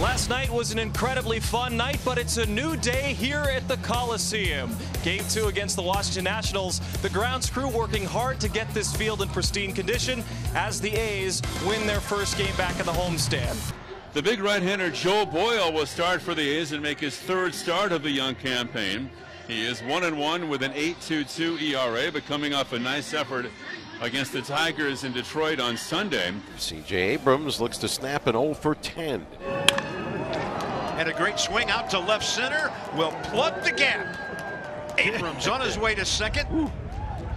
Last night was an incredibly fun night, but it's a new day here at the Coliseum. Game 2 against the Washington Nationals. The grounds crew working hard to get this field in pristine condition as the A's win their first game back in the homestand. The big right-hander Joe Boyle will start for the A's and make his third start of the young campaign. He is 1-1 with an 8.22 ERA, but coming off a nice effort against the Tigers in Detroit on Sunday. C.J. Abrams looks to snap an 0 for 10. And a great swing out to left center will plug the gap. Abrams on his way to second.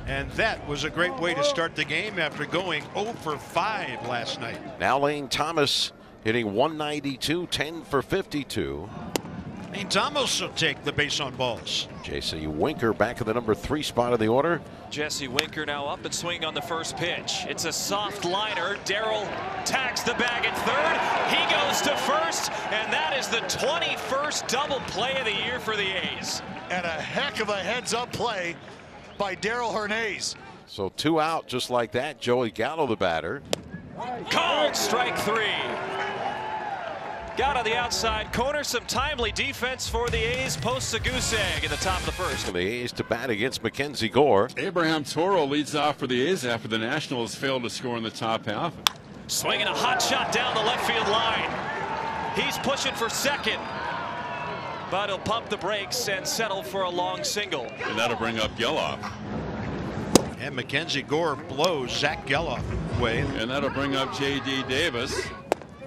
And that was a great way to start the game after going 0 for 5 last night. Now Lane Thomas hitting 192, 10 for 52. Lane Thomas will take the base on balls. J.C. Winker back in the number 3 spot of the order. Jesse Winker now up and swinging on the first pitch. It's a soft liner. Darryl tags the bag at third. He goes to first, and that is the 21st double play of the year for the A's. And a heck of a heads-up play by Darryl Hernandez. So 2 out just like that. Joey Gallo, the batter. Called strike 3. Got on the outside corner. Some timely defense for the A's. Posts a goose egg in the top of the first. The A's to bat against Mackenzie Gore. Abraham Toro leads off for the A's after the Nationals failed to score in the top half. Swinging a hot shot down the left field line. He's pushing for second, but he'll pump the brakes and settle for a long single. And that'll bring up Geloff. And Mackenzie Gore blows Zach Geloff away. And that'll bring up J.D. Davis.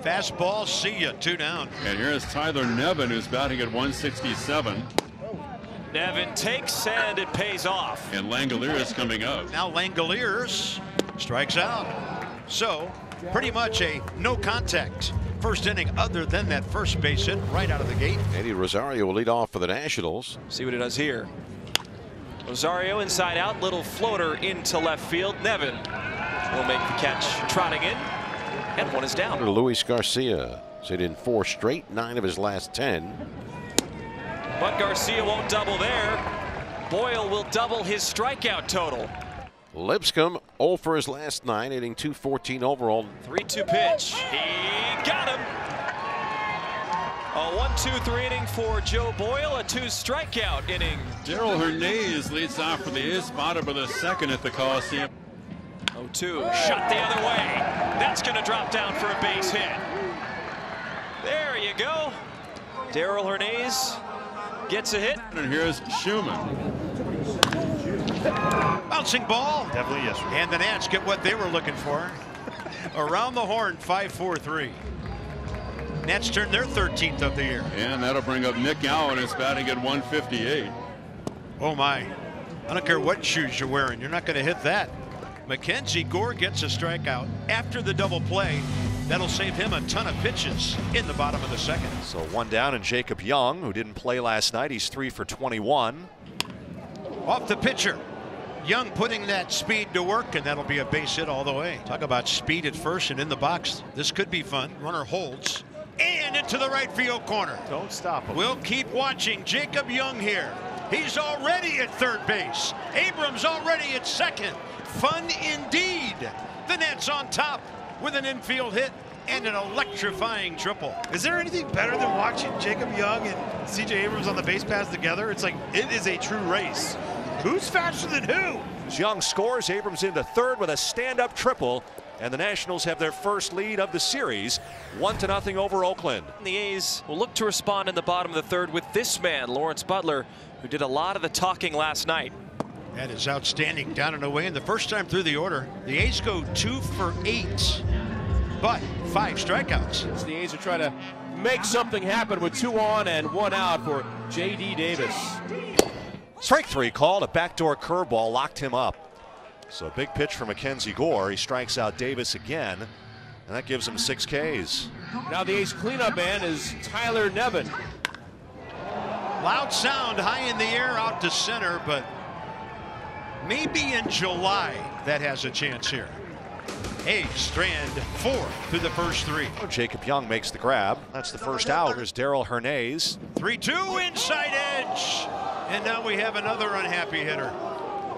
Fastball, see ya, 2 down. And here's Tyler Nevin, who's batting at 167. Nevin takes, and it pays off. And Langoliers coming up. Now Langoliers strikes out. So pretty much a no contact first inning, other than that first base hit right out of the gate. Eddie Rosario will lead off for the Nationals. See what it does here. Rosario inside out, little floater into left field. Nevin will make the catch, trotting in, and 1 is down. Luis Garcia has hit in 4 straight, 9 of his last 10. But Garcia won't double there. Boyle will double his strikeout total. Lipscomb 0 for his last 9, hitting .214 overall. 3-2 pitch. He got him. A 1-2-3 inning for Joe Boyle, a 2 strikeout inning. Darryl Hernandez leads off for the A's, bottom of the second at the Coliseum. 0-2, shot the other way. That's going to drop down for a base hit. There you go. Darryl Hernandez gets a hit. And here's Schumann. Bouncing ball. Definitely yes. And the Nats get what they were looking for. Around the horn, 5-4-3. Nats turn their 13th of the year. And that'll bring up Nick Allen, who's batting at 158. Oh my. I don't care what shoes you're wearing. You're not going to hit that. Mackenzie Gore gets a strikeout after the double play. That'll save him a ton of pitches in the bottom of the second. So 1 down, and Jacob Young, who didn't play last night, he's 3 for 21. Off the pitcher. Young putting that speed to work, and that'll be a base hit all the way. Talk about speed at first and in the box. This could be fun. Runner holds and into the right field corner. Don't stop him. We'll keep watching Jacob Young here. He's already at third base. Abrams already at second. Fun indeed. The Nets on top with an infield hit and an electrifying triple. Is there anything better than watching Jacob Young and C.J. Abrams on the base paths together? It's like, it is a true race. Who's faster than who? As Young scores, Abrams into third with a stand-up triple, and the Nationals have their first lead of the series, 1-0 over Oakland. The A's will look to respond in the bottom of the third with this man, Lawrence Butler, who did a lot of the talking last night. That is outstanding, down and away. And the first time through the order, the A's go 2 for 8, but 5 strikeouts. So the A's are trying to make something happen with 2 on and 1 out for J.D. Davis. Strike 3 called, a backdoor curveball locked him up. So a big pitch for Mackenzie Gore. He strikes out Davis again, and that gives him 6 Ks. Now the A's cleanup man is Tyler Nevin. Loud sound high in the air out to center, but maybe in July that has a chance here. A's strand 4 through the first 3. Oh, Jacob Young makes the grab. That's the first out. Here's Darryl Hernandez. 3-2 inside edge. And now we have another unhappy hitter.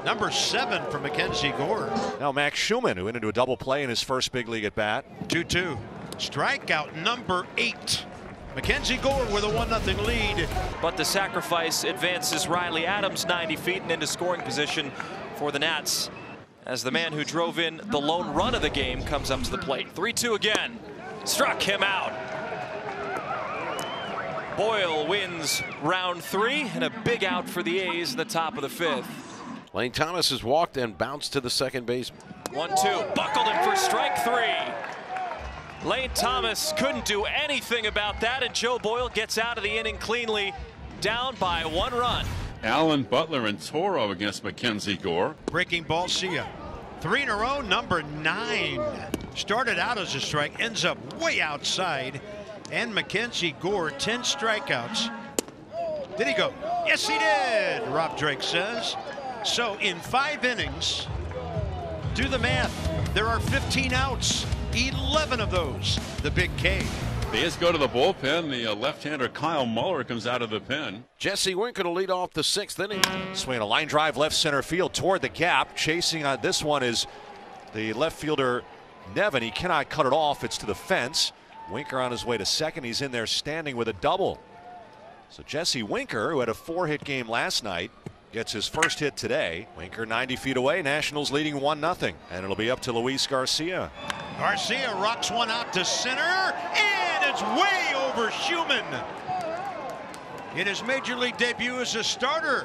Number 7 for Mackenzie Gore. Now Max Schumann, who went into a double play in his first big league at bat. 2-2. Strikeout number 8. Mackenzie Gore with a 1-0 lead. But the sacrifice advances Riley Adams 90 feet and into scoring position for the Nats, as the man who drove in the lone run of the game comes up to the plate. 3-2 again. Struck him out. Boyle wins round 3 and a big out for the A's in the top of the 5th. Lane Thomas has walked and bounced to the second base. 1-2, buckled him for strike 3. Lane Thomas couldn't do anything about that, and Joe Boyle gets out of the inning cleanly, down by 1 run. Allen, Butler, and Toro against Mackenzie Gore. Breaking ball, see ya. 3 in a row, number 9. Started out as a strike, ends up way outside. And Mackenzie Gore, 10 strikeouts. Did he go? Yes, he did, Rob Drake says. So in 5 innings, do the math, there are 15 outs. 11 of those, the big K. The A's go to the bullpen. The left-hander Kyle Muller comes out of the pen. Jesse Winker to lead off the 6th inning. Swinging a line drive left center field toward the gap. Chasing on this one is the left fielder Nevin. He cannot cut it off. It's to the fence. Winker on his way to second. He's in there standing with a double. So Jesse Winker, who had a 4-hit game last night, gets his first hit today. Winker 90 feet away. Nationals leading 1-0. And it'll be up to Luis Garcia. Garcia rocks one out to center, and it's way over Schumann. In his major league debut as a starter,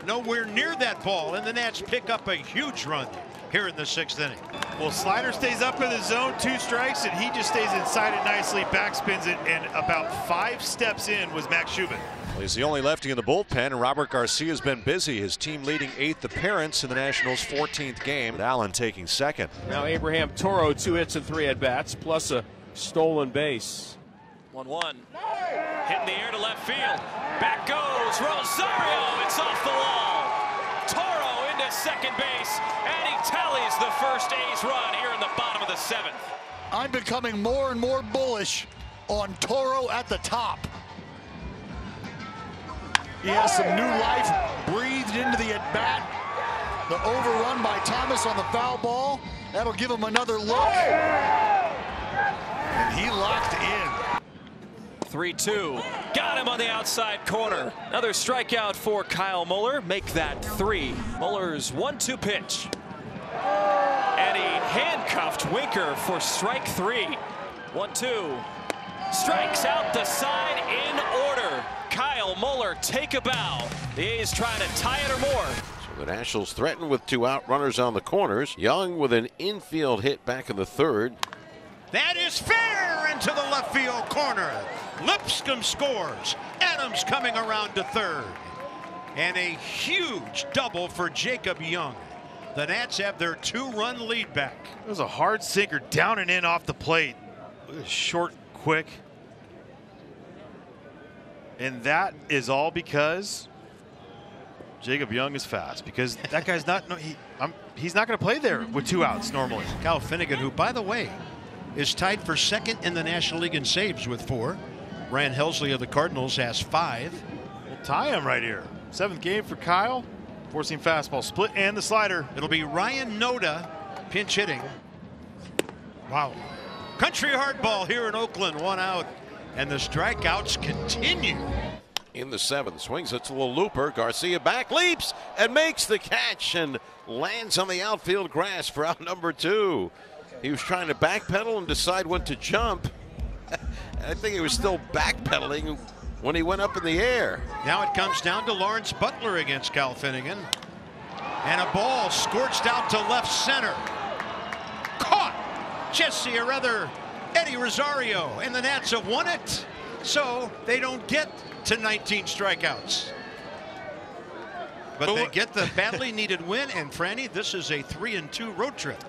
nowhere near that ball, and the Nats pick up a huge run here in the 6th inning. Well, slider stays up in the zone, 2 strikes, and he just stays inside it nicely, backspins it, and about 5 steps in was Max Schumann. Well, he's the only lefty in the bullpen, and Robert Garcia's been busy. His team leading 8th appearance in the Nationals' 14th game, with Allen taking second. Now Abraham Toro, 2 hits and 3 at-bats, plus a stolen base. 1-1. Hit in the air to left field. Back goes Rosario. It's off the wall. Toro into second base, and he tallies the first A's run here in the bottom of the 7th. I'm becoming more and more bullish on Toro at the top. He has some new life breathed into the at-bat. The overrun by Thomas on the foul ball. That'll give him another look. And he locked in. 3-2. Got him on the outside corner. Another strikeout for Kyle Muller. Make that 3. Muller's 1-2 pitch. And he handcuffed Winker for strike 3. 1-2. Strikes out the side in order. Kyle Muller take a bow. The A's trying to tie it or more. So the Nationals threaten with 2 out runners on the corners. Young with an infield hit back in the 3rd. That is fair into the left field corner. Lipscomb scores. Adams coming around to 3rd. And a huge double for Jacob Young. The Nats have their 2-run lead back. It was a hard sinker down and in off the plate. Short, quick. And that is all because Jacob Young is fast. Because that guy's not, he's not going to play there with 2 outs normally. Kyle Finnegan, who, by the way, is tied for 2nd in the National League in saves with 4. Ryan Helsley of the Cardinals has 5. We'll tie him right here. 7th game for Kyle. Forcing fastball split and the slider. It'll be Ryan Noda pinch hitting. Wow. Country hardball here in Oakland. 1 out. And the strikeouts continue. In the 7th, swings it to a looper. Garcia back, leaps, and makes the catch and lands on the outfield grass for out number 2. He was trying to backpedal and decide when to jump. I think he was still backpedaling when he went up in the air. Now it comes down to Lawrence Butler against Cal Finnegan. And a ball scorched out to left center. Caught. Jesse, or rather, Eddie Rosario, and the Nats have won it. So they don't get to 19 strikeouts. But they get the badly needed win, and Franny, this is a 3-2 road trip.